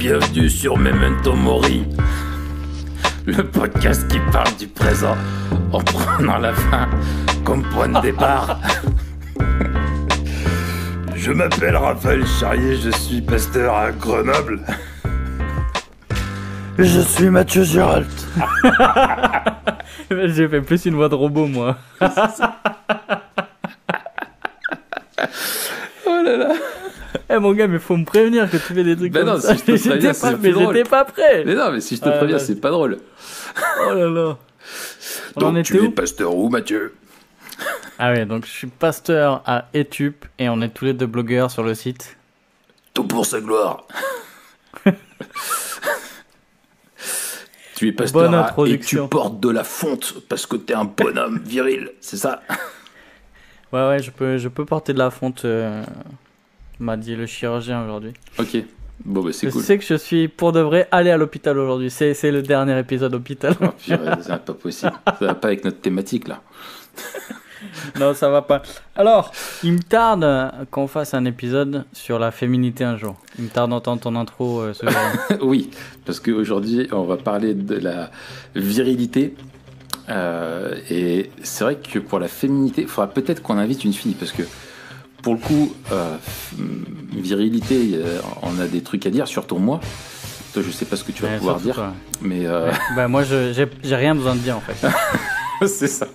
bienvenue sur Memento Mori, le podcast qui parle du présent en prenant la fin comme point de départ. Je m'appelle Raphaël Charrier, je suis pasteur à Grenoble. Je suis Mathieu Gérald. J'ai fait plus une voix de robot, moi. Oh là là. Eh mon gars, mais faut me prévenir que tu fais des trucs comme non, ça. Si je te préviens, c'est plus drôle. J'étais pas prêt. Mais non, mais si je te préviens, c'est pas drôle. Oh là là. Donc tu es pasteur où, Mathieu? Ah ouais, donc je suis pasteur à Etup et on est tous les deux blogueurs sur le site. Tout pour sa gloire. Tu es pasteur et tu portes de la fonte parce que t'es un bonhomme viril, c'est ça? Ouais, je peux porter de la fonte, m'a dit le chirurgien aujourd'hui. Ok, bon bah c'est cool. Je sais que je suis pour de vrai allé à l'hôpital aujourd'hui, c'est le dernier épisode hôpital. Oh, purée, c'est pas possible, ça va pas avec notre thématique là. Non, ça va pas. Alors, il me tarde qu'on fasse un épisode sur la féminité un jour. Il me tarde d'entendre ton intro ce jour. Oui, parce qu'aujourd'hui, on va parler de la virilité. Et c'est vrai que pour la féminité, il faudra peut-être qu'on invite une fille, parce que pour le coup, virilité, on a des trucs à dire, surtout moi. Toi, je sais pas ce que tu vas pouvoir dire. Toi. Mais bah, moi, j'ai rien besoin de dire en fait. C'est ça.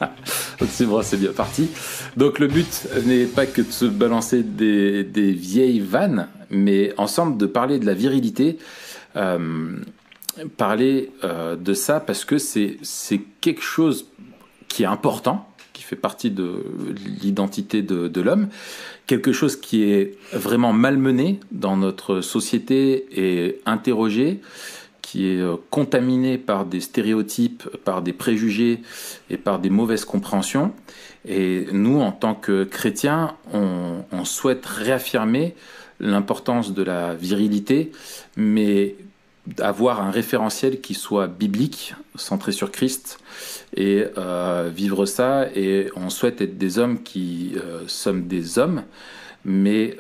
C'est vrai, c'est bien parti. Donc le but n'est pas que de se balancer des vieilles vannes, mais ensemble de parler de la virilité, parler de ça parce que c'est quelque chose qui est important, qui fait partie de l'identité de l'homme, quelque chose qui est vraiment malmené dans notre société et interrogé, qui est contaminé par des stéréotypes, par des préjugés et par des mauvaises compréhensions. Et nous, en tant que chrétiens, on souhaite réaffirmer l'importance de la virilité, mais avoir un référentiel qui soit biblique, centré sur Christ, et vivre ça. Et on souhaite être des hommes qui sommes des hommes, mais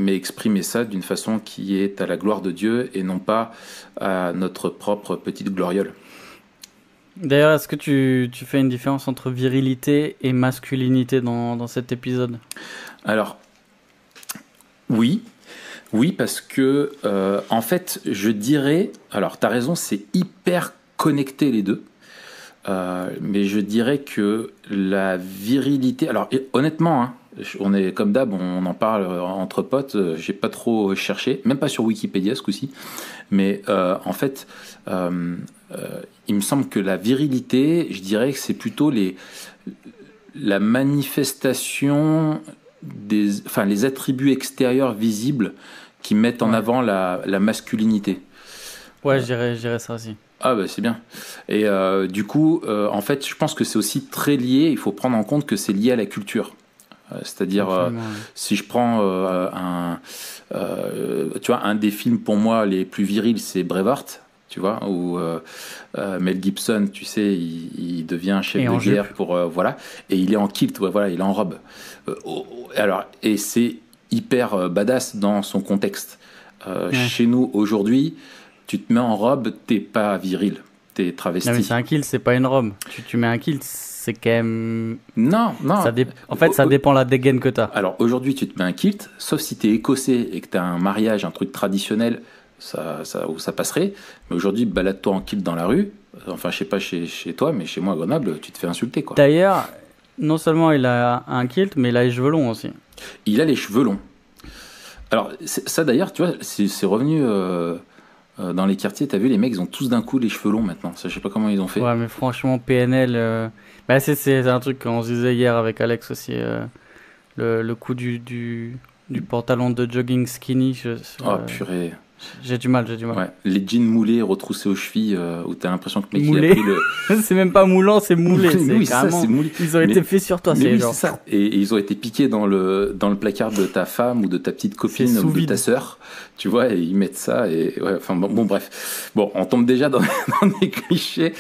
exprimer ça d'une façon qui est à la gloire de Dieu et non pas à notre propre petite gloriole. D'ailleurs, est-ce que tu fais une différence entre virilité et masculinité dans cet épisode? Alors, oui, parce que en fait, je dirais, alors t'as raison, c'est hyper connecté les deux. Mais je dirais que la virilité, alors honnêtement, hein, on est comme d'hab, on en parle entre potes, j'ai pas trop cherché, même pas sur Wikipédia ce coup-ci, mais en fait, il me semble que la virilité, je dirais que c'est plutôt la manifestation les attributs extérieurs visibles qui mettent en avant la masculinité. Ouais, je dirais ça aussi. Ah bah c'est bien. Et du coup, en fait, je pense que c'est aussi très lié, il faut prendre en compte que c'est lié à la culture. C'est-à-dire, si je prends tu vois, un des films pour moi les plus virils, c'est Braveheart, tu vois, où Mel Gibson, tu sais, il devient chef de guerre pour voilà, et il est en kilt, ouais, voilà, il est en robe. Alors, et c'est hyper badass dans son contexte. Chez nous aujourd'hui, tu te mets en robe, t'es pas viril, t'es travesti. Non mais c'est un kilt, c'est pas une robe. Tu mets un kilt, c'est quand même... Non. En fait, ça dépend la dégaine que t'as. Alors aujourd'hui, tu te mets un kilt, sauf si t'es écossais et que t'as un mariage, un truc traditionnel, ça passerait. Mais aujourd'hui, balade-toi en kilt dans la rue. Enfin, je sais pas chez toi, mais chez moi à Grenoble, tu te fais insulter, quoi. D'ailleurs, non seulement il a un kilt, mais il a les cheveux longs aussi. Il a les cheveux longs. Alors, ça d'ailleurs, tu vois, c'est revenu... dans les quartiers, t'as vu, les mecs, ils ont tous d'un coup les cheveux longs maintenant. Ça, je sais pas comment ils ont fait. Ouais, mais franchement, PNL... Bah, c'est un truc qu'on se disait hier avec Alex aussi. Le coup du pantalon de jogging skinny. Oh, purée. J'ai du mal. Ouais. Les jeans moulés, retroussés aux chevilles, où t'as l'impression que le mec, il a pris le... C'est même pas moulant, c'est moulé. Oui, ça, c'est moulé. Ils ont été faits sur toi, c'est oui, genre. C'est ça. Et ils ont été piqués dans le placard de ta femme ou de ta petite copine ou de ta sœur. Tu vois, et ils mettent ça. Et ouais, enfin, bon, bref. Bon, on tombe déjà dans des clichés.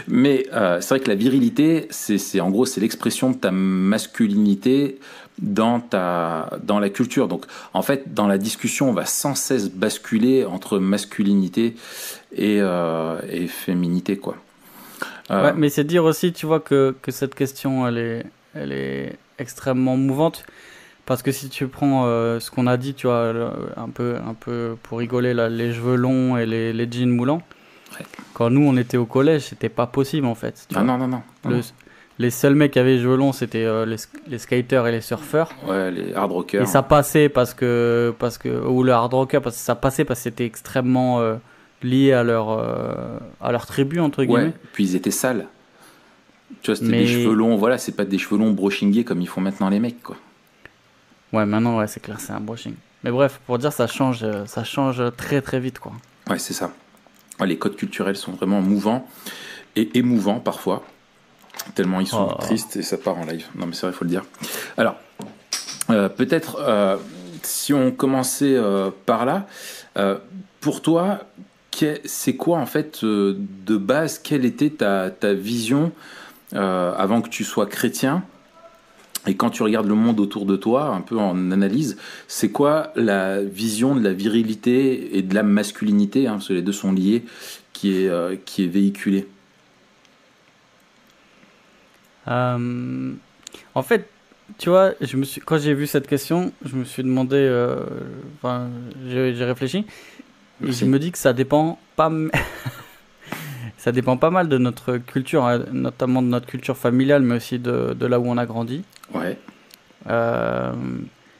Mais c'est vrai que la virilité, c'est en gros, c'est l'expression de ta masculinité dans la culture. Donc, en fait, dans la discussion, on va sans cesse basculer découpler entre masculinité et féminité, quoi. Ouais, mais c'est dire aussi, tu vois, que cette question, elle est extrêmement mouvante. Parce que si tu prends ce qu'on a dit, tu vois, un peu pour rigoler, là, les cheveux longs et les jeans moulants, Ouais. quand nous on était au collège, c'était pas possible en fait. Tu vois. Non. Les seuls mecs qui avaient les cheveux longs, c'était les skaters et les surfeurs. Ouais, les hard rockers. Et ça passait ou le hard rocker, parce que ça passait parce que c'était extrêmement lié à leur tribu, entre guillemets. Ouais, puis ils étaient sales. Tu vois, c'était Mais... des cheveux longs, voilà, c'est pas des cheveux longs brushingés comme ils font maintenant les mecs, quoi. Ouais, maintenant, ouais, c'est clair, c'est un brushing. Mais bref, pour dire, ça change très très vite, quoi. Ouais, c'est ça. Ouais, les codes culturels sont vraiment mouvants et émouvants parfois, tellement ils sont tristes et ça part en live. Non, mais c'est vrai, il faut le dire. Alors, peut-être, si on commençait par là, pour toi, c'est quoi en fait de base, quelle était ta vision avant que tu sois chrétien? Et quand tu regardes le monde autour de toi, un peu en analyse, c'est quoi la vision de la virilité et de la masculinité, parce que les deux sont liés, qui est véhiculée? En fait, tu vois, quand j'ai vu cette question, je me suis demandé, j'ai réfléchi, et je me dis que ça dépend pas, ça dépend pas mal de notre culture, hein, notamment de notre culture familiale, mais aussi de là où on a grandi. Ouais.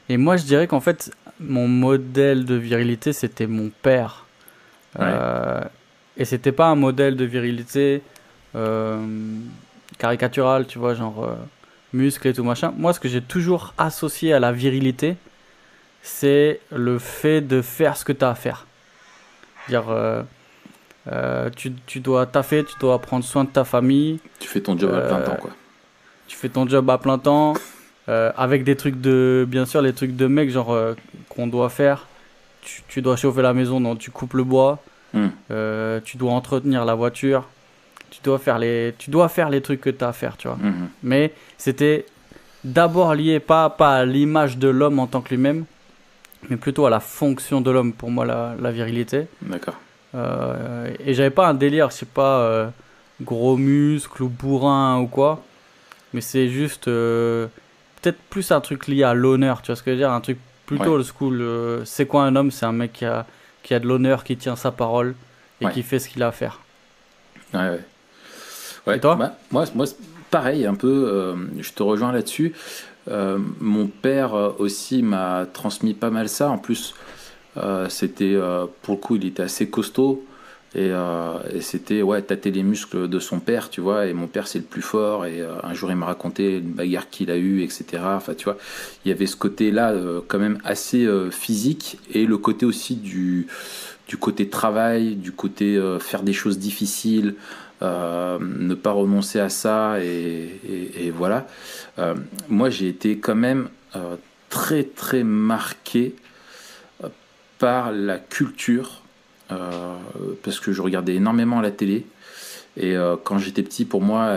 Et moi, je dirais qu'en fait, mon modèle de virilité, c'était mon père. Ouais. Et c'était pas un modèle de virilité caricatural, tu vois, genre muscles et tout machin. Moi, ce que j'ai toujours associé à la virilité, c'est le fait de faire ce que tu as à faire. Dire, tu dois taffer, tu dois prendre soin de ta famille. Tu fais ton job à plein temps, quoi. Tu fais ton job à plein temps, avec des trucs bien sûr, les trucs de mec, genre qu'on doit faire. Tu dois chauffer la maison, donc tu coupes le bois. Tu dois entretenir la voiture. Tu dois faire les trucs que tu as à faire, tu vois. Mais c'était d'abord lié pas à l'image de l'homme en tant que lui-même, mais plutôt à la fonction de l'homme, pour moi, la virilité. D'accord. Et j'avais pas un délire, je sais pas, gros muscles ou bourrin ou quoi, mais c'est juste peut-être plus un truc lié à l'honneur, tu vois ce que je veux dire, un truc plutôt old school. C'est quoi un homme? C'est un mec qui a de l'honneur, qui tient sa parole et qui fait ce qu'il a à faire. Ouais. Et toi? Bah, moi, pareil, un peu, je te rejoins là-dessus. Mon père aussi m'a transmis pas mal ça. En plus, c'était, pour le coup, il était assez costaud. Et c'était, tâter les muscles de son père, tu vois. Et mon père, c'est le plus fort. Et un jour, il m'a raconté une bagarre qu'il a eue, etc. Enfin, tu vois, il y avait ce côté-là quand même assez physique. Et le côté aussi du côté travail, du côté faire des choses difficiles. Ne pas renoncer à ça et voilà. Moi j'ai été quand même très très marqué par la culture parce que je regardais énormément la télé et quand j'étais petit, pour moi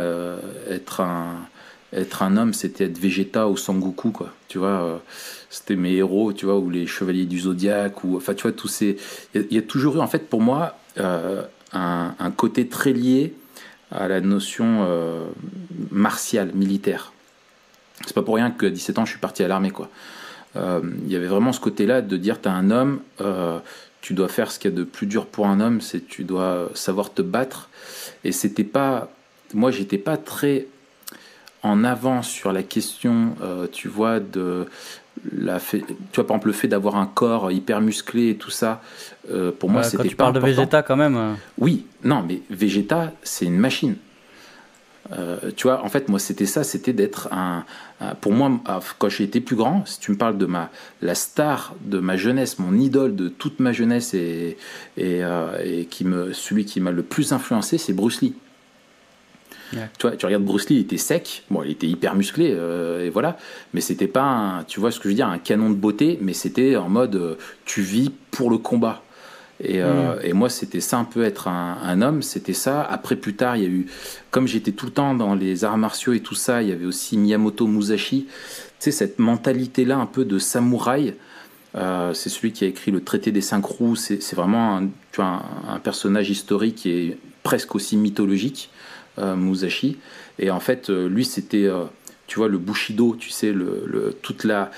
être un homme, c'était être Vegeta ou Sangoku, quoi, tu vois. C'était mes héros, tu vois, ou les chevaliers du Zodiaque, ou enfin tu vois, tous ces, il y a toujours eu en fait pour moi un côté très lié à la notion martiale, militaire. C'est pas pour rien qu'à 17 ans je suis parti à l'armée, quoi. Il y avait vraiment ce côté-là de dire t'es un homme, tu dois faire ce qu'il y a de plus dur pour un homme, c'est tu dois savoir te battre. Et c'était pas, moi j'étais pas très en avance sur la question, tu vois, de tu vois, par exemple le fait d'avoir un corps hyper musclé et tout ça, pour moi c'était pas important. Quand tu parles de Vegeta quand même. Oui, non, mais Vegeta c'est une machine. Tu vois, en fait, moi, c'était ça, c'était d'être pour moi, quand j'ai été plus grand, si tu me parles de la star de ma jeunesse, mon idole de toute ma jeunesse et celui qui m'a le plus influencé, c'est Bruce Lee. Ouais. Tu vois, tu regardes Bruce Lee, il était sec, bon, il était hyper musclé, et voilà, mais c'était pas tu vois ce que je veux dire, un canon de beauté, mais c'était en mode, tu vis pour le combat. Et moi, c'était ça un peu être un homme, c'était ça. Après, plus tard, il y a eu, comme j'étais tout le temps dans les arts martiaux et tout ça, il y avait aussi Miyamoto Musashi, tu sais, cette mentalité-là un peu de samouraï, C'est celui qui a écrit le traité des 5 roues. C'est vraiment un personnage historique qui est presque aussi mythologique, Musashi. Et en fait, lui, c'était, tu vois, le Bushido, tu sais, toute la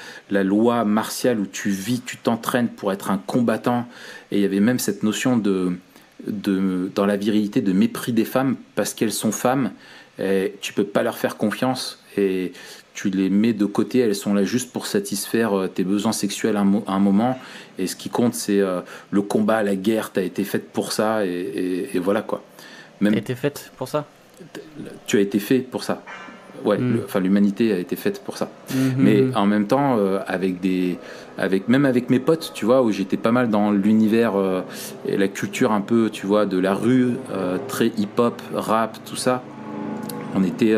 loi martiale où tu vis, tu t'entraînes pour être un combattant. Et il y avait même cette notion dans la virilité, de mépris des femmes parce qu'elles sont femmes. Et tu peux pas leur faire confiance et tu les mets de côté, elles sont là juste pour satisfaire tes besoins sexuels à un moment, et ce qui compte c'est le combat, la guerre, t'as été faite pour ça, et voilà quoi. T'as été faite pour ça ? Tu as été fait pour ça. Ouais, l'humanité a été faite pour ça. Mais en même temps, même avec mes potes, tu vois, où j'étais pas mal dans l'univers et la culture un peu, tu vois, de la rue, très hip-hop, rap, tout ça. On était,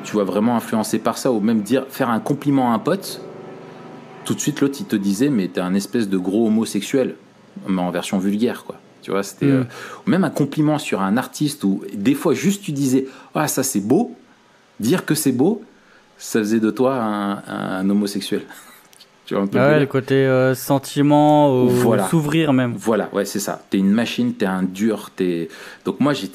tu vois, vraiment influencé par ça, ou même faire un compliment à un pote, tout de suite l'autre il te disait mais t'es un espèce de gros homosexuel, mais en version vulgaire quoi. Tu vois, c'était même un compliment sur un artiste, où des fois juste tu disais ah ça c'est beau, dire que c'est beau, ça faisait de toi un homosexuel. Tu vois un peu le côté sentiment, voilà. S'ouvrir même. Voilà, ouais, c'est ça. T'es une machine, t'es un dur, Donc moi, je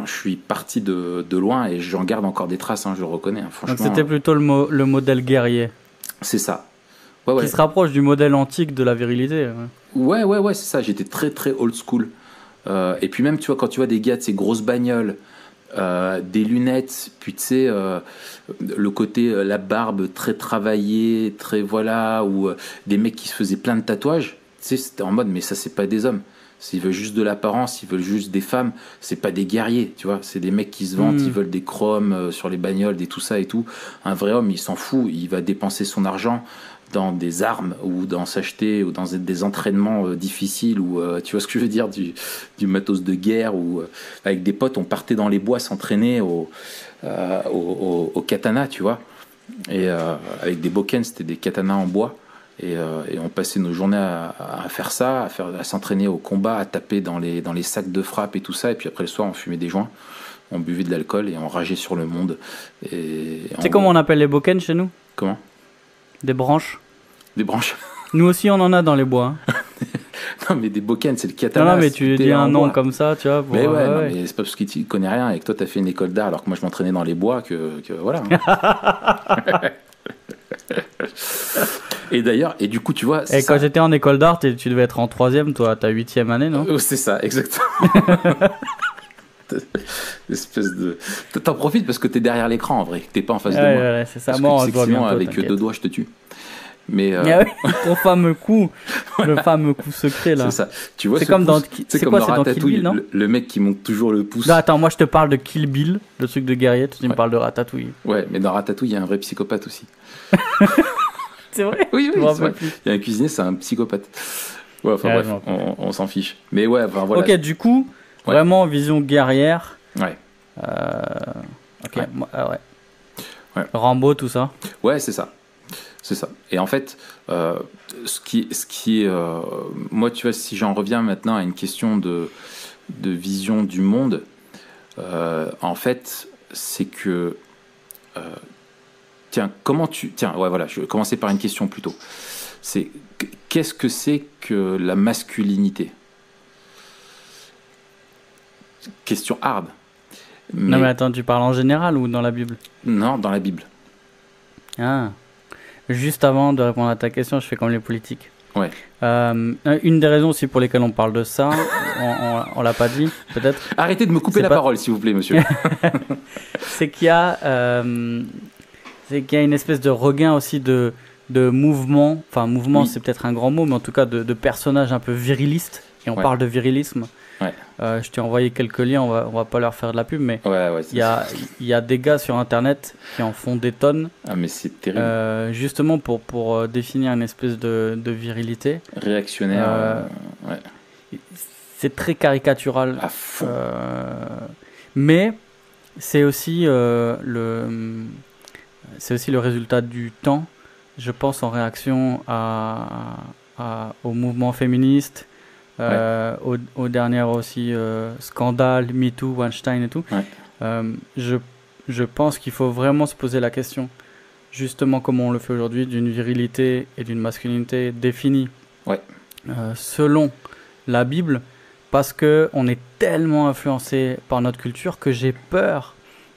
suis parti de loin, et j'en garde encore des traces, je le reconnais, franchement. Donc c'était plutôt le modèle guerrier. C'est ça. Qui se rapproche du modèle antique de la virilité. Ouais, c'est ça. J'étais très, très old school. Et puis même, tu vois, quand tu vois des gars de ces grosses bagnoles, des lunettes, puis tu sais, le côté la barbe très travaillée, très voilà, ou des mecs qui se faisaient plein de tatouages, tu sais, c'était en mode mais ça c'est pas des hommes, s'ils veulent juste de l'apparence, ils veulent juste des femmes, c'est pas des guerriers, tu vois, c'est des mecs qui se vantent, ils veulent des chromes sur les bagnoles, des tout ça et tout. Un vrai homme il s'en fout, il va dépenser son argent dans des armes, ou dans s'acheter, ou dans des entraînements difficiles, ou tu vois ce que je veux dire, du matos de guerre, ou avec des potes on partait dans les bois s'entraîner au katana, tu vois, et avec des bokken, c'était des katanas en bois, et on passait nos journées à faire ça, à s'entraîner au combat, à taper dans les sacs de frappe et tout ça, et puis après le soir on fumait des joints, on buvait de l'alcool et on rageait sur le monde. Et c'est comment on appelle les bokken chez nous ? Comment ? Des branches. Des branches. Nous aussi, on en a dans les bois. Non, mais des bokken, c'est le katana. Non, mais tu dis un nom comme ça, tu vois. Mais mais c'est pas parce que tu connais rien et que toi, t'as fait une école d'art, alors que moi, je m'entraînais dans les bois, que voilà. Et d'ailleurs, et du coup, tu vois. Et quand j'étais en école d'art, tu devais être en 3e, toi, ta 8e année, non ? C'est ça, exactement. Espèce de. T'en profites parce que t'es derrière l'écran en vrai, t'es pas en face de moi. Ouais, c'est ça. Moi, on se voit bientôt, avec 2 doigts, je te tue. Mais ton fameux coup, le fameux coup secret là. C'est ça. Tu vois, c'est comme dans c'est comme dans Ratatouille, non ? Le mec qui monte toujours le pouce. Non, attends, moi je te parle de Kill Bill, le truc de guerrier, tu me parles de Ratatouille. Ouais, mais dans Ratatouille, il y a un vrai psychopathe aussi. C'est vrai ? Oui, c'est vrai. Il y a un cuisinier, c'est un psychopathe. Ouais, enfin bref, on s'en fiche. Mais ouais, enfin voilà. Ok, du coup, vraiment vision guerrière. Ouais. Ok, ouais. Rambo, tout ça. Ouais, c'est ça. C'est ça. Et en fait, ce qui est, moi, tu vois, si j'en reviens maintenant à une question de vision du monde, en fait, c'est que, tiens, voilà, je vais commencer par une question plutôt. C'est qu'est-ce que c'est que la masculinité ? Question hard. Non, mais attends, tu parles en général ou dans la Bible ? Non, dans la Bible. Ah. Juste avant de répondre à ta question, je fais comme les politiques. Ouais. Une des raisons aussi pour lesquelles on parle de ça, on l'a pas dit, peut-être. Arrêtez de me couper la parole, s'il vous plaît, monsieur. C'est qu'il y a une espèce de regain aussi de mouvement. Enfin, mouvement, c'est peut-être un grand mot, mais en tout cas de personnages un peu virilistes. Et on parle de virilisme. Ouais. Je t'ai envoyé quelques liens, on va pas leur faire de la pub, mais il y a des gars sur internet qui en font des tonnes. Ah, mais c'est terrible. Justement pour définir une espèce de virilité. Réactionnaire. C'est très caricatural. À fond. Mais c'est aussi le résultat du temps, je pense, en réaction au mouvement féministe. Aux dernières aussi scandales, MeToo, Weinstein et tout. Je pense qu'il faut vraiment se poser la question. justement comme on le fait aujourd'hui, d'une virilité et d'une masculinité définie selon la Bible, parce qu'on est tellement influencé par notre culture que j'ai peur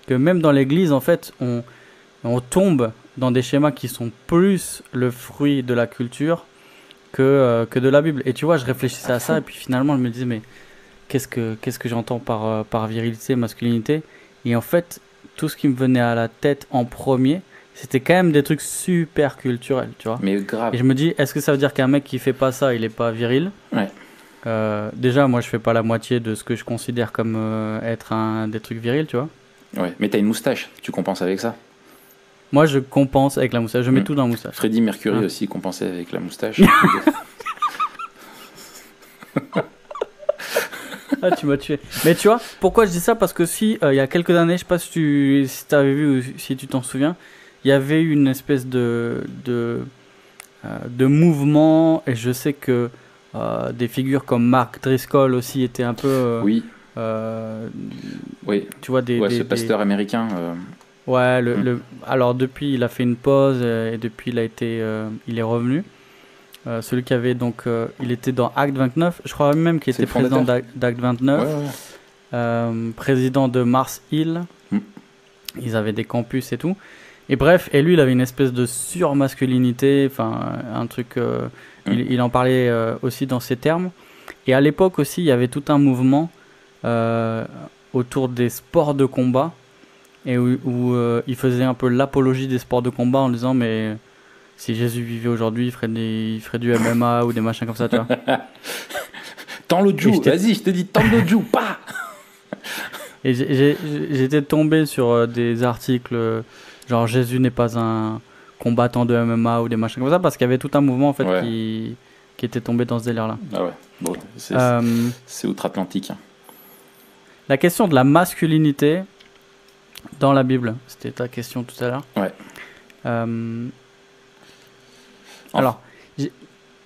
que même dans l'église, en fait, on tombe dans des schémas qui sont plus le fruit de la culture que de la Bible. Et tu vois, je réfléchissais à ça et puis finalement, je me disais, mais qu'est-ce que j'entends par virilité, masculinité? Et en fait, tout ce qui me venait à la tête en premier, c'était quand même des trucs super culturels, tu vois. Mais grave. Et je me dis, est-ce que ça veut dire qu'un mec qui fait pas ça, il est pas viril? Ouais. Déjà, moi, je fais pas la moitié de ce que je considère comme être des trucs virils, tu vois. Ouais, mais t'as une moustache, tu compenses avec ça. Moi, je compense avec la moustache, je mets tout dans la moustache. Freddie Mercury aussi compensait avec la moustache. Ah, tu m'as tué. Mais tu vois, pourquoi je dis ça? Parce que il y a quelques années, je sais pas si tu avais vu ou si tu t'en souviens, il y avait une espèce de mouvement, et je sais que des figures comme Mark Driscoll aussi étaient un peu... oui. Tu vois, ce pasteur américain. Ouais, alors depuis, il a fait une pause et depuis, il est revenu. Celui qui avait donc, il était dans Acte 29, je crois même qu'il était président d'Acte 29, président de Mars Hill. Ils avaient des campus et tout. Et bref, et lui, il avait une espèce de surmasculinité, enfin, un truc. Il en parlait aussi dans ces termes. Et à l'époque aussi, il y avait tout un mouvement autour des sports de combat et où il faisait un peu l'apologie des sports de combat en disant mais si Jésus vivait aujourd'hui, il ferait du MMA ou des machins comme ça, tu vois. Tends l'autre joue, vas-y, je te dis, tends l'autre joue, pas. Et j'étais tombé sur des articles genre Jésus n'est pas un combattant de MMA ou des machins comme ça, parce qu'il y avait tout un mouvement en fait qui était tombé dans ce délire-là. Ah ouais, bon, c'est outre-Atlantique. Hein. La question de la masculinité dans la Bible, c'était ta question tout à l'heure. Ouais. Alors,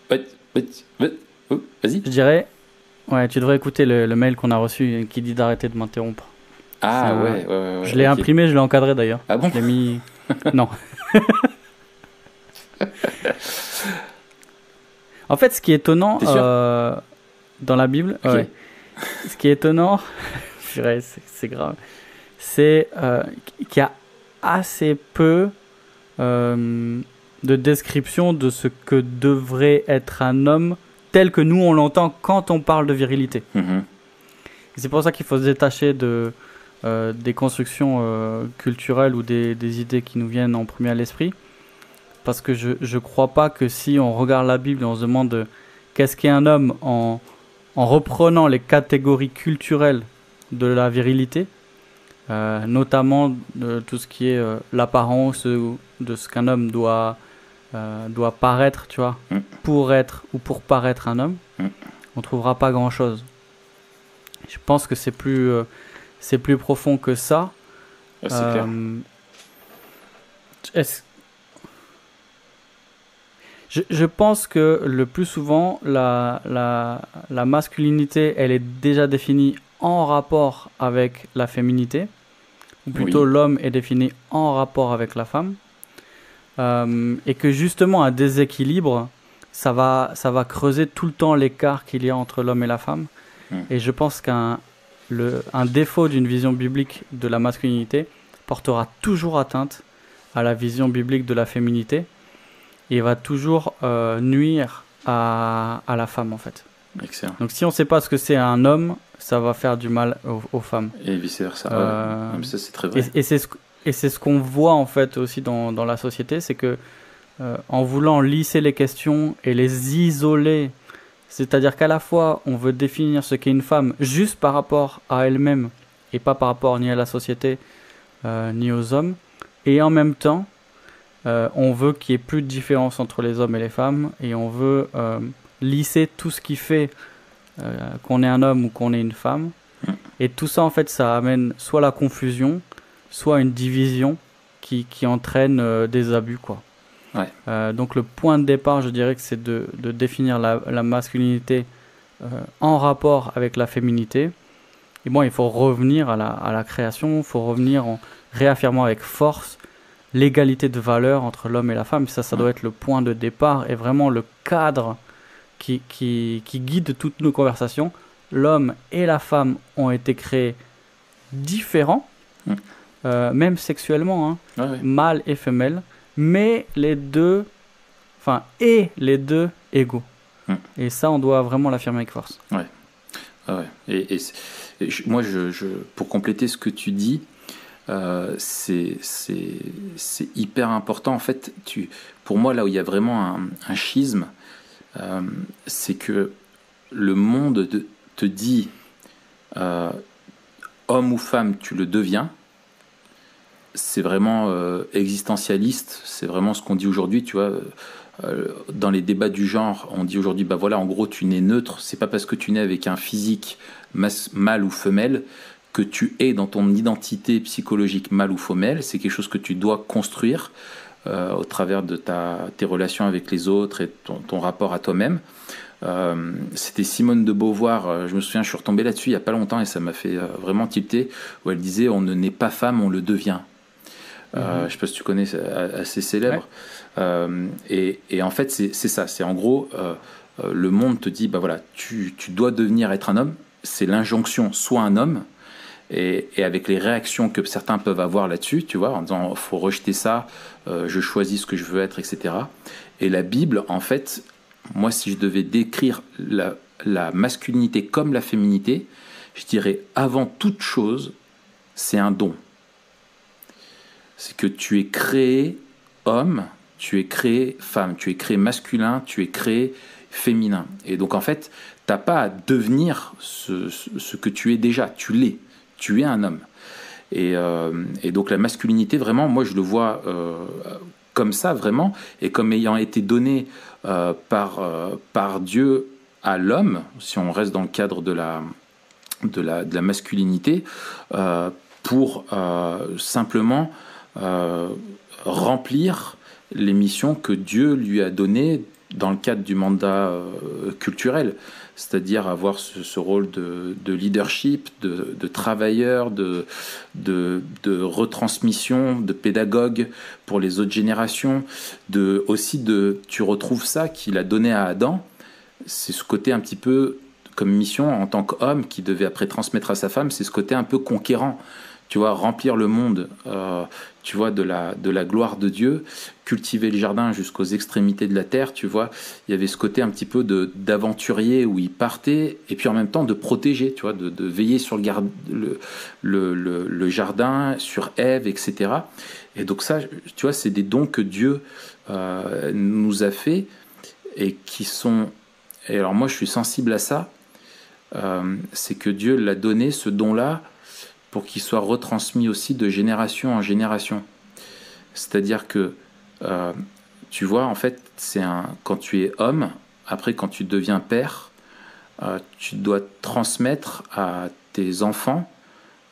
vas-y. Je dirais, tu devrais écouter le mail qu'on a reçu qui dit d'arrêter de m'interrompre. Ah ouais. Je l'ai imprimé, je l'ai encadré d'ailleurs. Ah bon? Je l'ai mis. Non. En fait, ce qui est étonnant dans la Bible, ce qui est étonnant, c'est grave, c'est qu'il y a assez peu de description de ce que devrait être un homme tel que nous on l'entend quand on parle de virilité. C'est pour ça qu'il faut se détacher des constructions culturelles ou des idées qui nous viennent en premier à l'esprit, parce que je crois pas que si on regarde la Bible et on se demande qu'est-ce qu'est un homme en reprenant les catégories culturelles de la virilité, notamment de tout ce qui est l'apparence de ce qu'un homme doit paraître, tu vois, pour être ou pour paraître un homme, on trouvera pas grand chose. Je pense que c'est plus profond que ça. C'est clair. Je pense que le plus souvent la masculinité, elle est déjà définie en rapport avec la féminité, ou plutôt l'homme est défini en rapport avec la femme. Et que justement un déséquilibre ça va creuser tout le temps l'écart qu'il y a entre l'homme et la femme. Et je pense qu'un défaut d'une vision biblique de la masculinité portera toujours atteinte à la vision biblique de la féminité et va toujours nuire à la femme en fait. Excellent. Donc si on ne sait pas ce que c'est un homme, ça va faire du mal aux femmes. Et vice versa. Ça c'est très vrai. Et c'est ce qu'on voit en fait aussi dans la société, c'est que en voulant lisser les questions et les isoler, c'est-à-dire qu'à la fois on veut définir ce qu'est une femme juste par rapport à elle-même et pas par rapport ni à la société ni aux hommes, et en même temps on veut qu'il n'y ait plus de différence entre les hommes et les femmes, et on veut lisser tout ce qui fait qu'on est un homme ou qu'on est une femme, et tout ça en fait ça amène soit la confusion, soit une division qui entraîne des abus, quoi. Donc le point de départ, je dirais que c'est de définir la masculinité en rapport avec la féminité. Et bon, il faut revenir à la création, il faut revenir en réaffirmant avec force l'égalité de valeur entre l'homme et la femme. Ça doit être le point de départ et vraiment le cadre qui guide toutes nos conversations. L'homme et la femme ont été créés différents, même sexuellement, hein, mâle et femelle, mais les deux égaux. Et ça, on doit vraiment l'affirmer avec force. Ouais. Moi, pour compléter ce que tu dis, c'est hyper important. En fait, pour moi, là où il y a vraiment un schisme, c'est que le monde te dit homme ou femme, tu le deviens. C'est vraiment existentialiste. C'est vraiment ce qu'on dit aujourd'hui, tu vois. Dans les débats du genre, on dit aujourd'hui, bah voilà, en gros, tu nais neutre. C'est pas parce que tu nais avec un physique mâle ou femelle que tu es dans ton identité psychologique mâle ou femelle. C'est quelque chose que tu dois construire au travers de tes relations avec les autres et ton rapport à toi-même. C'était Simone de Beauvoir, je me souviens, je suis retombé là-dessus il y a pas longtemps et ça m'a fait vraiment tilter, où elle disait on ne naît pas femme, on le devient. Je sais pas si tu connais, c'est assez célèbre. Ouais. Et en fait, c'est ça. C'est en gros, le monde te dit, bah voilà, tu dois devenir être un homme. C'est l'injonction, sois un homme. Et avec les réactions que certains peuvent avoir là-dessus, tu vois, en disant, faut rejeter ça, je choisis ce que je veux être, etc. Et la Bible, en fait, moi, si je devais décrire la masculinité comme la féminité, je dirais, avant toute chose, c'est un don. C'est que tu es créé homme, tu es créé femme, tu es créé masculin, tu es créé féminin. Et donc en fait, t'as pas à devenir ce que tu es déjà, tu l'es, tu es un homme. Et donc la masculinité, vraiment, moi je le vois comme ça, vraiment, et comme ayant été donné par Dieu à l'homme, si on reste dans le cadre de la masculinité, pour simplement remplir les missions que Dieu lui a données dans le cadre du mandat culturel, c'est-à-dire avoir ce rôle de leadership, de travailleur, de retransmission, de pédagogue pour les autres générations, tu retrouves ça qu'il a donné à Adam, c'est ce côté un petit peu comme mission en tant qu'homme qui devait après transmettre à sa femme, c'est ce côté un peu conquérant. Tu vois, remplir le monde, tu vois, de la gloire de Dieu, cultiver le jardin jusqu'aux extrémités de la terre, tu vois. Il y avait ce côté un petit peu d'aventurier où il partait, et puis en même temps de protéger, tu vois, de veiller sur le jardin, sur Ève, etc. Et donc ça, tu vois, c'est des dons que Dieu nous a fait et qui sont... Et alors moi, je suis sensible à ça, c'est que Dieu l'a donné, ce don-là, pour qu'il soit retransmis aussi de génération en génération. C'est-à-dire que, tu vois, en fait, quand tu es homme, après quand tu deviens père, tu dois transmettre à tes enfants,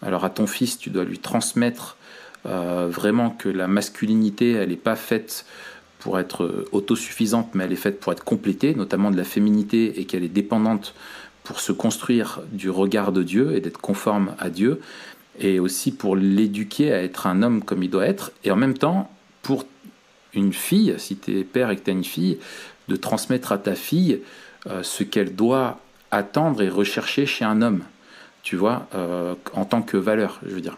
alors à ton fils, tu dois lui transmettre vraiment que la masculinité, elle n'est pas faite pour être autosuffisante, mais elle est faite pour être complétée, notamment de la féminité, et qu'elle est dépendante pour se construire du regard de Dieu et d'être conforme à Dieu, et aussi pour l'éduquer à être un homme comme il doit être, et en même temps, pour une fille, si tu es père et que tu as une fille, de transmettre à ta fille ce qu'elle doit attendre et rechercher chez un homme, tu vois, en tant que valeur, je veux dire.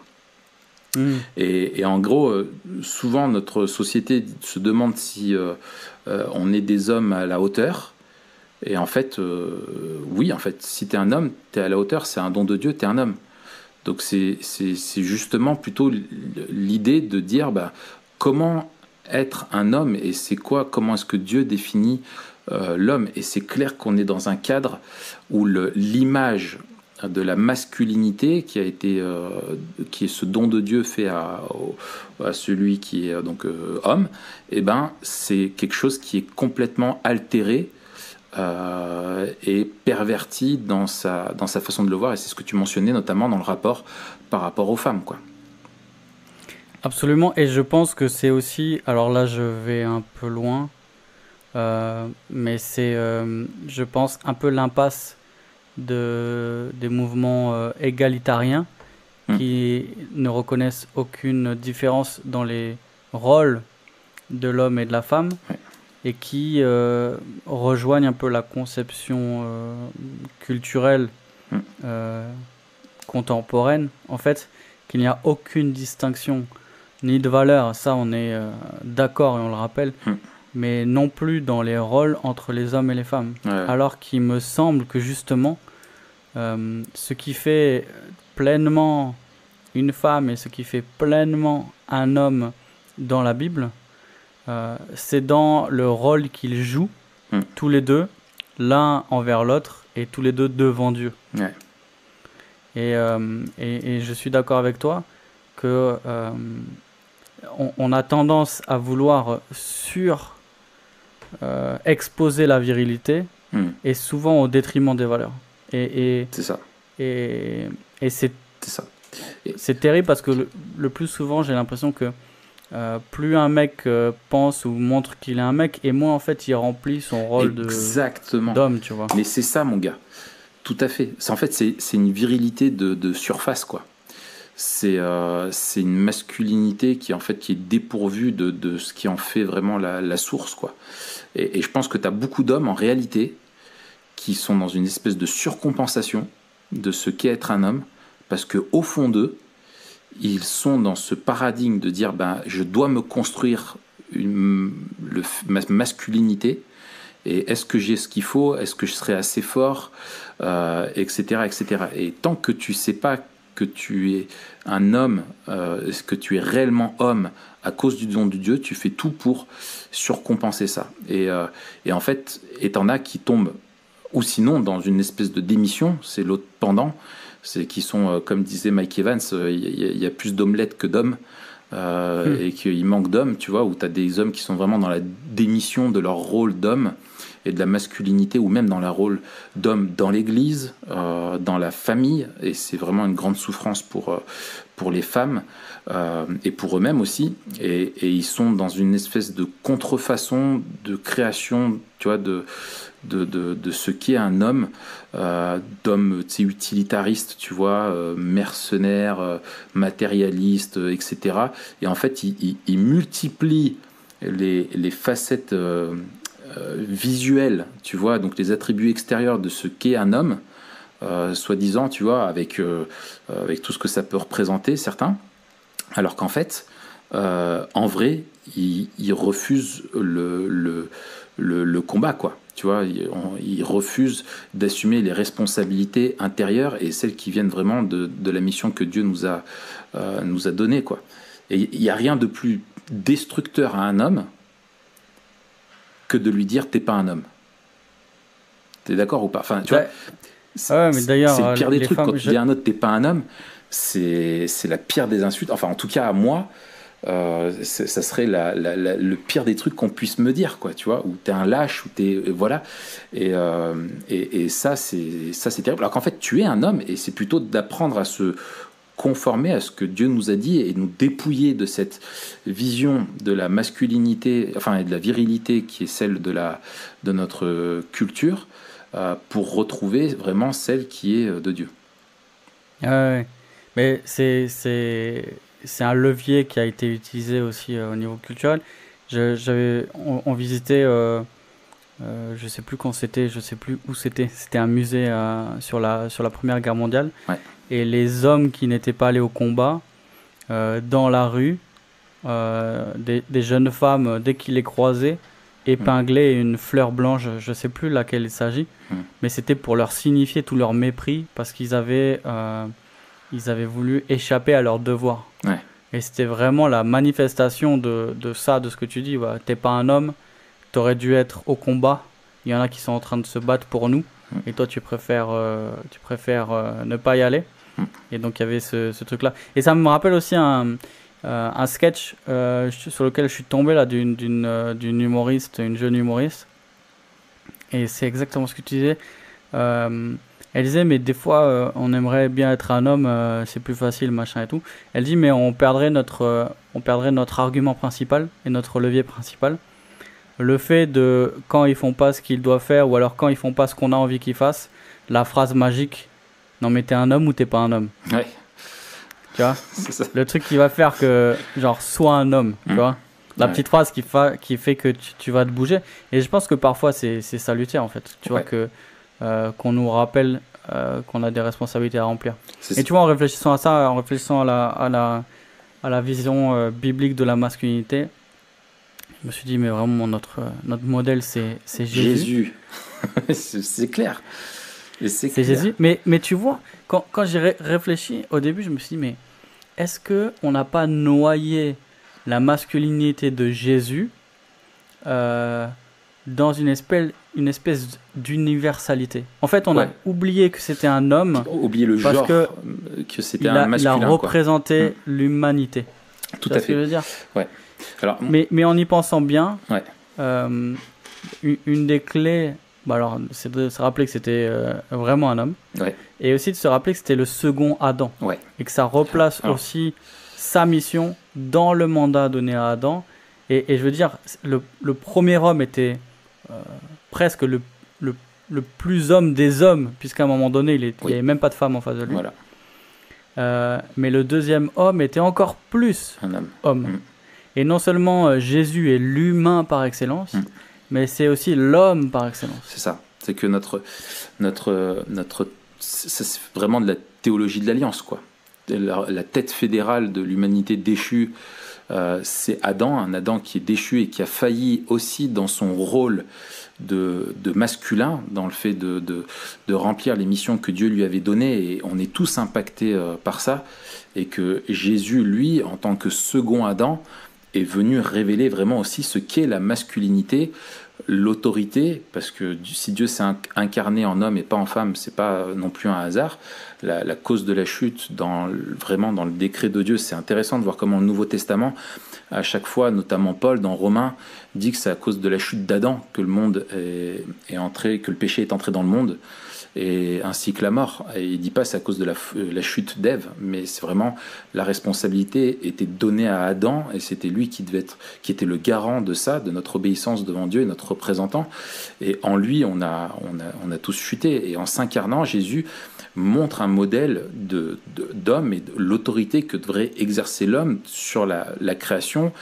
Et en gros, souvent notre société se demande si on est des hommes à la hauteur. Et en fait, oui, en fait, si tu es un homme, tu es à la hauteur, c'est un don de Dieu, tu es un homme. Donc c'est justement plutôt l'idée de dire comment être un homme et c'est quoi, comment est-ce que Dieu définit l'homme. Et c'est clair qu'on est dans un cadre où l'image de la masculinité qui est ce don de Dieu fait à celui qui est donc homme, c'est quelque chose qui est complètement altéré et perverti dans sa façon de le voir, et c'est ce que tu mentionnais notamment dans le rapport par rapport aux femmes, quoi. Absolument, et je pense que c'est aussi, alors là je vais un peu loin, mais c'est je pense un peu l'impasse des mouvements égalitariens qui ne reconnaissent aucune différence dans les rôles de l'homme et de la femme, et qui rejoignent un peu la conception culturelle contemporaine, en fait, qu'il n'y a aucune distinction ni de valeur, ça on est d'accord et on le rappelle, mais non plus dans les rôles entre les hommes et les femmes. Alors qu'il me semble que justement, ce qui fait pleinement une femme et ce qui fait pleinement un homme dans la Bible, c'est dans le rôle qu'ils jouent, tous les deux, l'un envers l'autre et tous les deux devant Dieu. Et je suis d'accord avec toi que on a tendance à vouloir exposer la virilité et souvent au détriment des valeurs. C'est ça. Et c'est ça. C'est terrible parce que le plus souvent, j'ai l'impression que plus un mec pense ou montre qu'il est un mec, et moins en fait il remplit son rôle d'homme, tu vois. Mais c'est ça, mon gars. Tout à fait. En fait, c'est une virilité de surface, quoi. C'est une masculinité qui est dépourvue de ce qui en fait vraiment la source, quoi. Et je pense que tu as beaucoup d'hommes en réalité qui sont dans une espèce de surcompensation de ce qu'est être un homme, parce que au fond d'eux, ils sont dans ce paradigme de dire je dois me construire ma masculinité, et est-ce que j'ai ce qu'il faut, est-ce que je serai assez fort, etc., etc. Et tant que tu sais pas que tu es un homme, que tu es réellement homme à cause du don de Dieu, tu fais tout pour surcompenser ça. Et en fait, t'en as qui tombent, ou sinon dans une espèce de démission, c'est l'autre pendant, c'est qui sont, comme disait Mike Evans, il y a plus d'omelettes que d'hommes, et qu'il manque d'hommes, tu vois, où tu as des hommes qui sont vraiment dans la démission de leur rôle d'homme et de la masculinité, ou même dans leur rôle d'homme dans l'église, dans la famille, et c'est vraiment une grande souffrance pour les femmes, et pour eux-mêmes aussi, et ils sont dans une espèce de contrefaçon de création, tu vois, de ce qu'est un homme, d'homme utilitariste, tu vois, mercenaire, matérialiste, etc. Et en fait, il multiplie les facettes visuelles, tu vois, donc les attributs extérieurs de ce qu'est un homme, soi-disant, tu vois, avec tout ce que ça peut représenter, certains, alors qu'en fait, en vrai, il refuse le combat, quoi. Tu vois, il refuse d'assumer les responsabilités intérieures et celles qui viennent vraiment de la mission que Dieu nous a donnée, quoi. Et il n'y a rien de plus destructeur à un homme que de lui dire t'es pas un homme. T'es d'accord ou pas? Enfin, tu vois, mais d'ailleurs, c'est le pire des trucs. Quand tu dis à un autre t'es pas un homme, c'est la pire des insultes. Enfin, en tout cas, à moi, ça serait le pire des trucs qu'on puisse me dire, quoi, tu vois, où t'es un lâche, où t'es voilà, et ça c'est terrible. Alors qu'en fait tu es un homme, et c'est plutôt d'apprendre à se conformer à ce que Dieu nous a dit et nous dépouiller de cette vision de la masculinité, enfin, et de la virilité qui est celle de notre culture, pour retrouver vraiment celle qui est de Dieu. Mais c'est un levier qui a été utilisé aussi au niveau culturel. On visitait, je sais plus quand c'était, je sais plus où c'était. C'était un musée sur la Première Guerre mondiale. Ouais. Et les hommes qui n'étaient pas allés au combat, dans la rue, des jeunes femmes, dès qu'ils les croisaient, épinglaient une fleur blanche, je sais plus laquelle il s'agit, mais c'était pour leur signifier tout leur mépris, parce qu'ils avaient voulu échapper à leur devoir. Ouais. Et c'était vraiment la manifestation de ça, de ce que tu dis. Ouais, t'es pas un homme, t'aurais dû être au combat. Il y en a qui sont en train de se battre pour nous, et toi tu préfères ne pas y aller. Et donc il y avait ce truc-là. Et ça me rappelle aussi un sketch sur lequel je suis tombé là, d'une humoriste, une jeune humoriste. Et c'est exactement ce que tu disais. Elle disait, mais des fois, on aimerait bien être un homme, c'est plus facile, machin et tout. Elle dit, mais on perdrait notre argument principal et notre levier principal. Le fait de, quand ils font pas ce qu'ils doivent faire, ou alors quand ils font pas ce qu'on a envie qu'ils fassent, la phrase magique, non mais t'es un homme ou t'es pas un homme. Ouais. Tu vois, c'est ça. Le truc qui va faire que, genre, sois un homme, tu vois. La petite phrase qui fait que tu vas te bouger. Et je pense que parfois, c'est salutaire, en fait. Tu vois, qu'on nous rappelle qu'on a des responsabilités à remplir. Et tu vois, en réfléchissant à ça, en réfléchissant à la vision biblique de la masculinité, je me suis dit, mais vraiment, notre modèle, c'est Jésus. C'est clair. C'est Jésus. Mais tu vois, quand j'ai réfléchi, au début, je me suis dit, mais est-ce qu'on n'a pas noyé la masculinité de Jésus dans une espèce d'universalité? En fait, on a oublié que c'était un homme. Oublié le genre, que c'était un masculin. Il a représenté l'humanité. Tout à fait. Ce que je veux dire. Ouais. Alors, mais en y pensant bien, une des clés, c'est de se rappeler que c'était vraiment un homme, et aussi de se rappeler que c'était le second Adam, et que ça replace aussi sa mission dans le mandat donné à Adam. Et je veux dire, le premier homme était presque le plus homme des hommes, puisqu'à un moment donné, il n'y avait même pas de femme en face de lui. Mais le deuxième homme était encore plus un homme. Et non seulement Jésus est l'humain par excellence, mais c'est aussi l'homme par excellence. C'est ça. C'est que c'est vraiment de la théologie de l'alliance, quoi. La tête fédérale de l'humanité déchue, c'est Adam, un Adam qui est déchu et qui a failli aussi dans son rôle de masculin, dans le fait de remplir les missions que Dieu lui avait données, et on est tous impactés par ça, et que Jésus, lui, en tant que second Adam, est venu révéler vraiment aussi ce qu'est la masculinité, l'autorité, parce que si Dieu s'est incarné en homme et pas en femme, c'est pas non plus un hasard. La cause de la chute, vraiment dans le décret de Dieu, c'est intéressant de voir comment le Nouveau Testament, à chaque fois, notamment Paul dans Romains, dit que c'est à cause de la chute d'Adam que le monde est entré, que le péché est entré dans le monde, et ainsi que la mort. Et il dit pas c'est à cause de la chute d'Ève, mais c'est vraiment la responsabilité était donnée à Adam, et c'était lui qui était le garant de ça, de notre obéissance devant Dieu et notre représentant. Et en lui, on a tous chuté. Et en s'incarnant, Jésus montre un modèle d'homme et de l'autorité que devrait exercer l'homme sur la création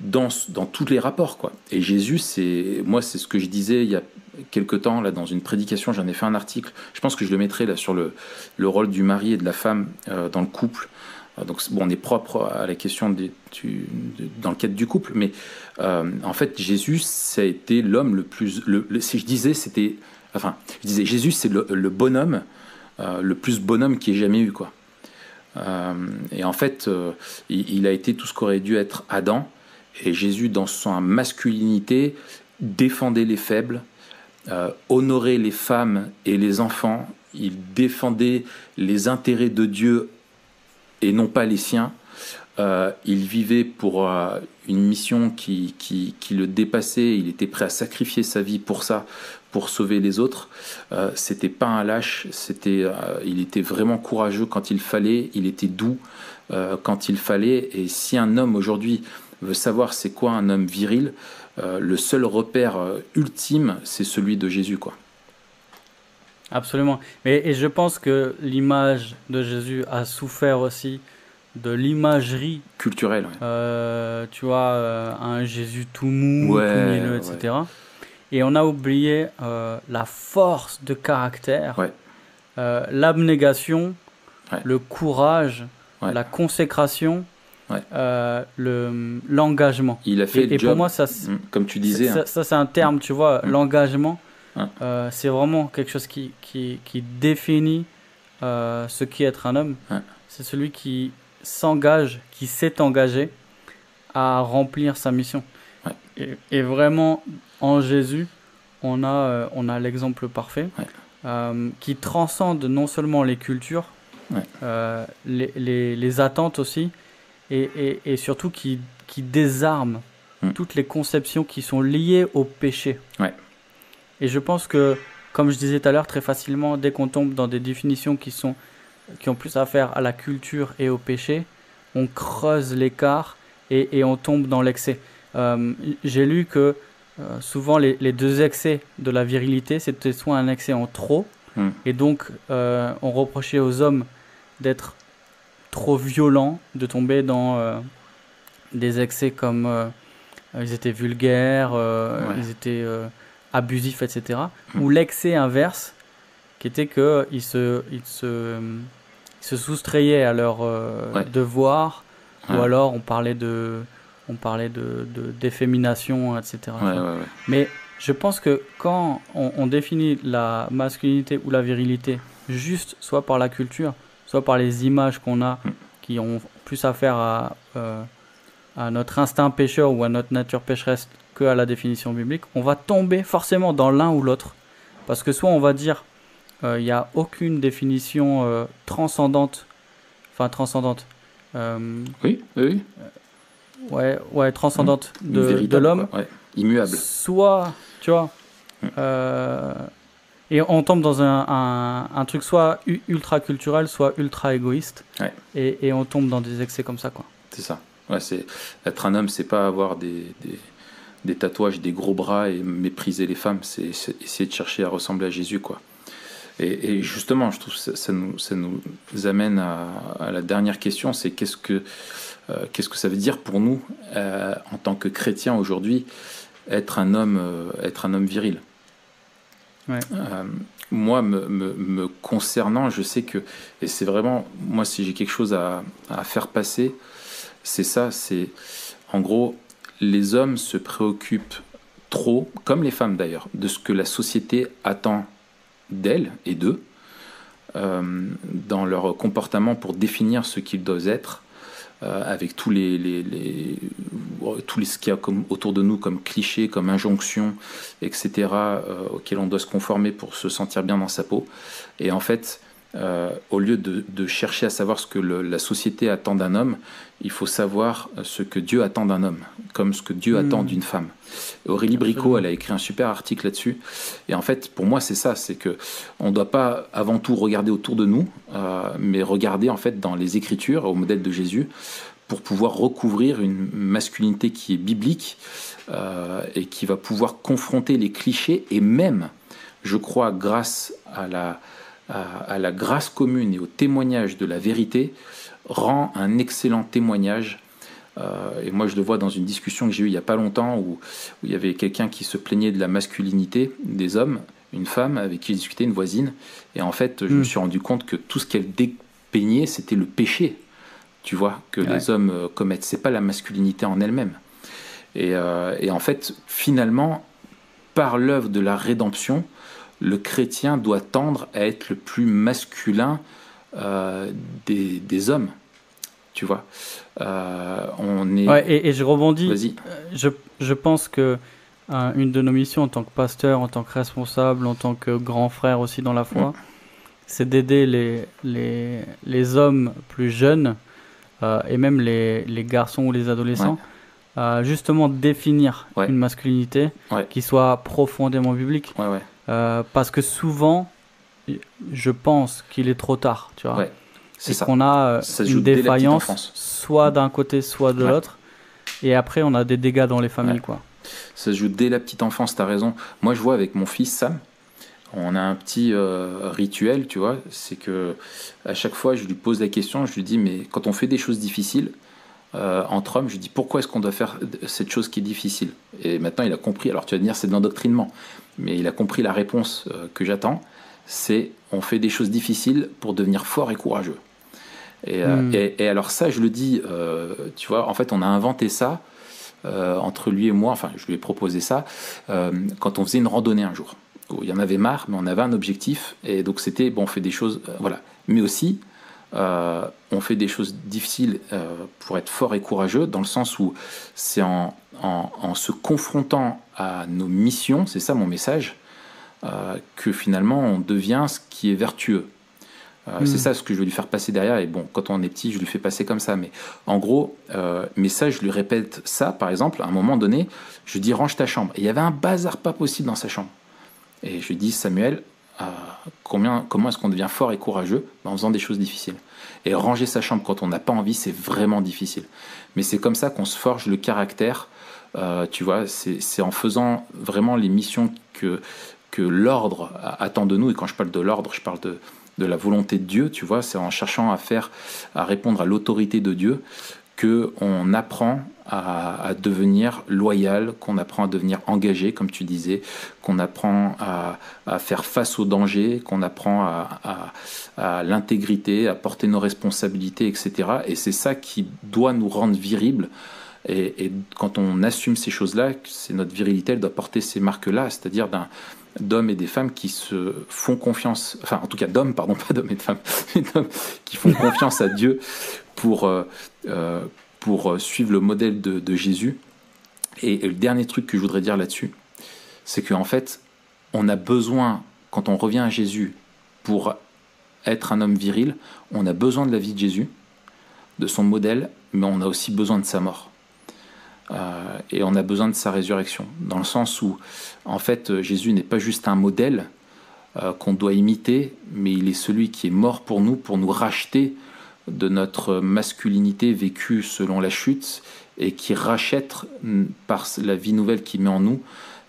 dans tous les rapports, quoi. Et Jésus, c'est ce que je disais il y a quelque temps là dans une prédication, j'en ai fait un article, je pense que je le mettrai là sur le rôle du mari et de la femme dans le couple. Donc on est propre à la question dans le cadre du couple, mais en fait Jésus, ça a été l'homme le plus si je disais Jésus, c'est le bonhomme, le plus bonhomme qui ait jamais eu, quoi. Et en fait il a été tout ce qu'aurait dû être Adam, et Jésus dans sa masculinité défendait les faibles, honorait les femmes et les enfants, il défendait les intérêts de Dieu et non pas les siens. Il vivait pour une mission qui le dépassait, il était prêt à sacrifier sa vie pour ça, pour sauver les autres. C'était pas un lâche, il était vraiment courageux quand il fallait, il était doux quand il fallait. Et si un homme aujourd'hui veut savoir c'est quoi un homme viril, le seul repère ultime, c'est celui de Jésus, quoi. Absolument. Et je pense que l'image de Jésus a souffert aussi de l'imagerie culturelle. Tu vois, un Jésus tout mou, tout mielleux, etc. Et on a oublié la force de caractère, l'abnégation, le courage, la consécration, l'engagement. Il a fait le job. Pour moi, ça, comme tu disais, ça c'est un terme, tu vois, l'engagement. C'est vraiment quelque chose qui définit ce qu'est être un homme. C'est celui qui s'engage, qui s'est engagé à remplir sa mission. Et vraiment, en Jésus, on a l'exemple parfait qui transcende non seulement les cultures, les attentes aussi, et surtout qui désarme toutes les conceptions qui sont liées au péché. Et je pense que, comme je disais tout à l'heure, très facilement, dès qu'on tombe dans des définitions qui ont plus à faire à la culture et au péché, on creuse l'écart et on tombe dans l'excès. J'ai lu que souvent les deux excès de la virilité, c'était soit un excès en trop, et donc on reprochait aux hommes d'être trop violents, de tomber dans des excès comme ils étaient vulgaires, ils étaient abusifs, etc. Ou l'excès inverse, qui était qu'ils se soustrayaient à leurs devoirs, ou alors on parlait d'effémination, etc. Mais je pense que quand on définit la masculinité ou la virilité juste soit par la culture, soit par les images qu'on a qui ont plus affaire à notre instinct pécheur ou à notre nature pécheresse qu'à la définition biblique, on va tomber forcément dans l'un ou l'autre. Parce que soit on va dire il n'y a aucune définition transcendante. Oui. Transcendante de l'homme. Immuable. Soit, tu vois, et on tombe dans un truc soit ultra culturel, soit ultra égoïste. Et on tombe dans des excès comme ça, quoi. C'est ça. C'est être un homme, c'est pas avoir des tatouages, des gros bras et mépriser les femmes, c'est essayer de chercher à ressembler à Jésus, quoi. Et justement, je trouve que ça nous amène à la dernière question, c'est qu'est-ce que ça veut dire pour nous, en tant que chrétiens aujourd'hui, être un homme viril. Moi, me concernant, je sais que, et c'est vraiment, moi, si j'ai quelque chose à faire passer, c'est ça, c'est, en gros, les hommes se préoccupent trop, comme les femmes d'ailleurs, de ce que la société attend d'elles et d'eux, dans leur comportement pour définir ce qu'ils doivent être, avec tout ce qu'il y a autour de nous comme clichés, comme injonctions, etc., auxquels on doit se conformer pour se sentir bien dans sa peau. Et en fait, au lieu de chercher à savoir ce que la société attend d'un homme, il faut savoir ce que Dieu attend d'un homme, comme ce que Dieu attend d'une femme. Aurélie Bricot, elle a écrit un super article là-dessus. Et en fait, pour moi, c'est ça, c'est que on ne doit pas avant tout regarder autour de nous, mais regarder en fait dans les Écritures, au modèle de Jésus, pour pouvoir recouvrir une masculinité qui est biblique et qui va pouvoir confronter les clichés et même, je crois, grâce à la grâce commune et au témoignage de la vérité, rend un excellent témoignage. Et moi, je le vois dans une discussion que j'ai eue il n'y a pas longtemps où il y avait quelqu'un qui se plaignait de la masculinité des hommes, une femme avec qui je discutais, une voisine. Et en fait, je me suis rendu compte que tout ce qu'elle dépeignait, c'était le péché, tu vois, que les hommes commettent. C'est pas la masculinité en elle-même. Et en fait, finalement, par l'œuvre de la rédemption, le chrétien doit tendre à être le plus masculin des hommes, tu vois. On est... et je rebondis. Vas-y. Je pense que une de nos missions en tant que pasteur, en tant que responsable, en tant que grand frère aussi dans la foi, c'est d'aider les hommes plus jeunes et même les garçons ou les adolescents à justement définir une masculinité qui soit profondément biblique. Parce que souvent, je pense qu'il est trop tard, tu vois. C'est ça. Qu'on a une défaillance, soit d'un côté, soit de l'autre. Et après, on a des dégâts dans les familles, quoi. Ça se joue dès la petite enfance, t'as raison. Moi, je vois avec mon fils Sam, on a un petit rituel, tu vois. C'est que à chaque fois, je lui pose la question, je lui dis, mais quand on fait des choses difficiles, entre hommes, je lui dis, pourquoi est-ce qu'on doit faire cette chose qui est difficile? Et maintenant, il a compris. Alors, tu vas me dire, c'est de l'endoctrinement. Mais il a compris la réponse que j'attends. C'est, on fait des choses difficiles pour devenir fort et courageux. Et alors ça, je le dis, tu vois, en fait, on a inventé ça entre lui et moi. Enfin, je lui ai proposé ça quand on faisait une randonnée un jour. Où il y en avait marre, mais on avait un objectif. Et donc, c'était, bon, on fait des choses, voilà. Mais aussi, on fait des choses difficiles pour être fort et courageux, dans le sens où c'est en se confrontant à nos missions, c'est ça mon message, que finalement on devient ce qui est vertueux. C'est ça ce que je veux lui faire passer derrière. Et bon, quand on est petit, je lui fais passer comme ça. Mais en gros, mais ça, je lui répète ça, par exemple, à un moment donné, je lui dis, range ta chambre. Et il y avait un bazar pas possible dans sa chambre. Et je lui dis, Samuel, comment est-ce qu'on devient fort et courageux en faisant des choses difficiles? Et ranger sa chambre quand on n'a pas envie, c'est vraiment difficile. Mais c'est comme ça qu'on se forge le caractère. Tu vois, c'est en faisant vraiment les missions que l'ordre attend de nous. Et quand je parle de l'ordre, je parle de la volonté de Dieu, tu vois. C'est en cherchant à répondre à l'autorité de Dieu qu'on apprend à devenir loyal, qu'on apprend à devenir engagé, comme tu disais, qu'on apprend à faire face aux dangers, qu'on apprend à l'intégrité, à porter nos responsabilités, etc. Et c'est ça qui doit nous rendre virils. Et quand on assume ces choses-là, c'est notre virilité, elle doit porter ces marques-là, c'est-à-dire d'hommes et des femmes qui se font confiance, enfin en tout cas d'hommes, pardon, pas d'hommes et de femmes, mais d'hommes qui font confiance à Dieu pour suivre le modèle de Jésus. Et le dernier truc que je voudrais dire là-dessus, c'est qu'en fait, on a besoin, quand on revient à Jésus, pour être un homme viril, on a besoin de la vie de Jésus, de son modèle, mais on a aussi besoin de sa mort. Et on a besoin de sa résurrection, dans le sens où, en fait, Jésus n'est pas juste un modèle qu'on doit imiter, mais il est celui qui est mort pour nous racheter de notre masculinité vécue selon la chute, et qui rachète par la vie nouvelle qu'il met en nous,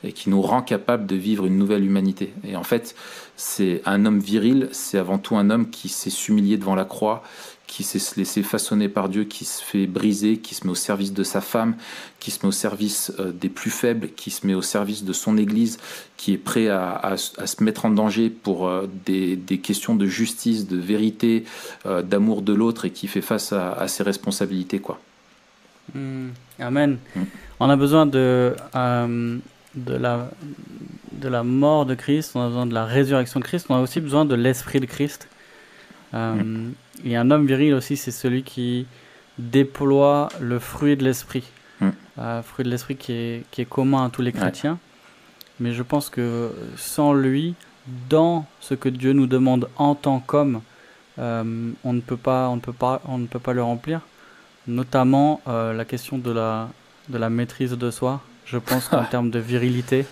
et qui nous rend capable de vivre une nouvelle humanité. Et en fait, c'est un homme viril, c'est avant tout un homme qui s'est s'humilier devant la croix, qui s'est se laisser façonner par Dieu, qui se fait briser, qui se met au service de sa femme, qui se met au service des plus faibles, qui se met au service de son Église, qui est prêt à se mettre en danger pour des questions de justice, de vérité, d'amour de l'autre, et qui fait face à ses responsabilités, quoi. Amen. On a besoin de la mort de Christ, on a besoin de la résurrection de Christ, on a aussi besoin de l'esprit de Christ. Et un homme viril aussi, c'est celui qui déploie le fruit de l'esprit. Fruit de l'esprit qui est commun à tous les chrétiens. Mais je pense que sans lui, dans ce que Dieu nous demande en tant qu'homme, on ne peut pas le remplir. Notamment la question de la maîtrise de soi. Je pense qu'en termes de virilité,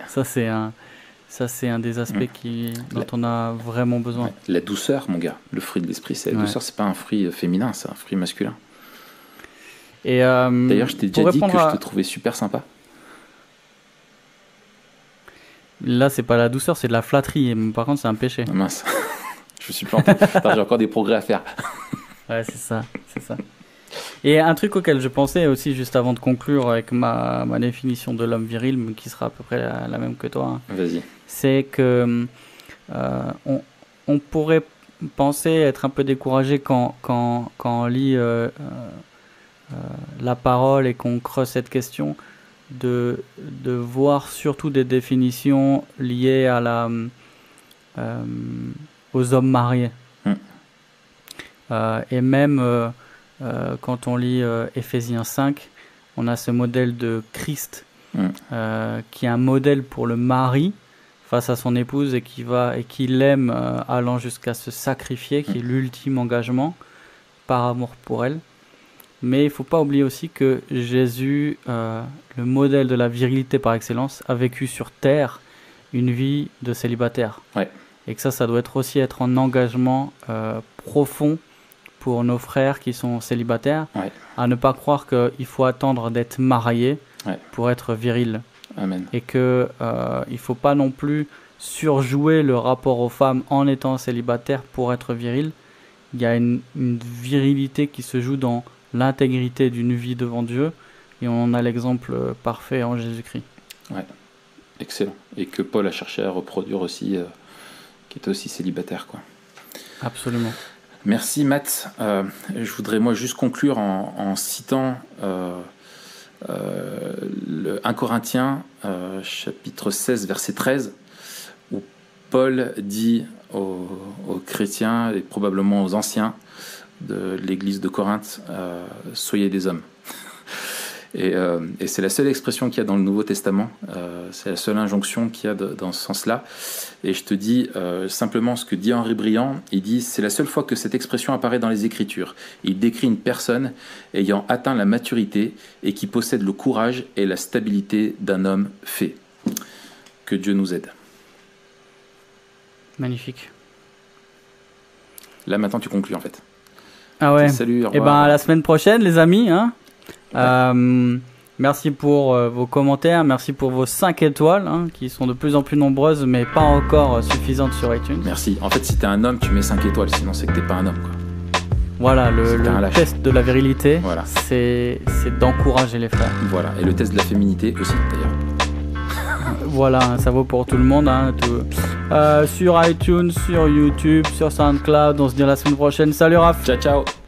ça c'est un des aspects dont on a vraiment besoin. La douceur, mon gars. Le fruit de l'esprit, c'est la douceur. C'est pas un fruit féminin, c'est un fruit masculin. Et d'ailleurs, je t'ai déjà dit que je te trouvais super sympa. Là, c'est pas la douceur, c'est de la flatterie. Et par contre, c'est un péché. Ah, mince. Je me suis planté. J'ai encore des progrès à faire. Ouais, c'est ça. Et un truc auquel je pensais aussi juste avant de conclure avec ma définition de l'homme viril, qui sera à peu près la même que toi. Vas-y. C'est que on pourrait penser être un peu découragé quand on lit la parole et qu'on creuse cette question, de voir surtout des définitions liées à aux hommes mariés. Et même quand on lit Éphésiens 5, on a ce modèle de Christ qui est un modèle pour le mari face à son épouse, et qui l'aime allant jusqu'à se sacrifier, qui est l'ultime engagement par amour pour elle. Mais il ne faut pas oublier aussi que Jésus, le modèle de la virilité par excellence, a vécu sur terre une vie de célibataire. Et que ça doit aussi être un engagement profond pour nos frères qui sont célibataires, à ne pas croire qu'il faut attendre d'être marié pour être viril. Amen. Et qu'il ne faut pas non plus surjouer le rapport aux femmes en étant célibataire pour être viril. Il y a une virilité qui se joue dans l'intégrité d'une vie devant Dieu, et on a l'exemple parfait en Jésus-Christ. Excellent. Et que Paul a cherché à reproduire aussi, qui était aussi célibataire, quoi. Absolument. Merci Matt. Je voudrais moi juste conclure en citant le 1 Corinthiens chapitre 16 verset 13, où Paul dit aux chrétiens et probablement aux anciens de l'église de Corinthe, soyez des hommes. Et c'est la seule expression qu'il y a dans le Nouveau Testament, c'est la seule injonction qu'il y a dans ce sens-là. Et je te dis simplement ce que dit Henri Briand. Il dit: c'est la seule fois que cette expression apparaît dans les Écritures. Il décrit une personne ayant atteint la maturité et qui possède le courage et la stabilité d'un homme fait. Que Dieu nous aide. Magnifique. Là maintenant tu conclus en fait. Ah ouais. Salut, au revoir. Et ben à la semaine prochaine les amis, hein. Merci pour vos commentaires, merci pour vos 5 étoiles qui sont de plus en plus nombreuses mais pas encore suffisantes sur iTunes. Merci. En fait, si t'es un homme, tu mets 5 étoiles, sinon c'est que t'es pas un homme, quoi. Voilà, le test de la virilité, voilà. c'est d'encourager les frères. Voilà, et le test de la féminité aussi d'ailleurs. Voilà, ça vaut pour tout le monde. Hein, sur iTunes, sur YouTube, sur SoundCloud. On se dit à la semaine prochaine. Salut Raph. Ciao, ciao.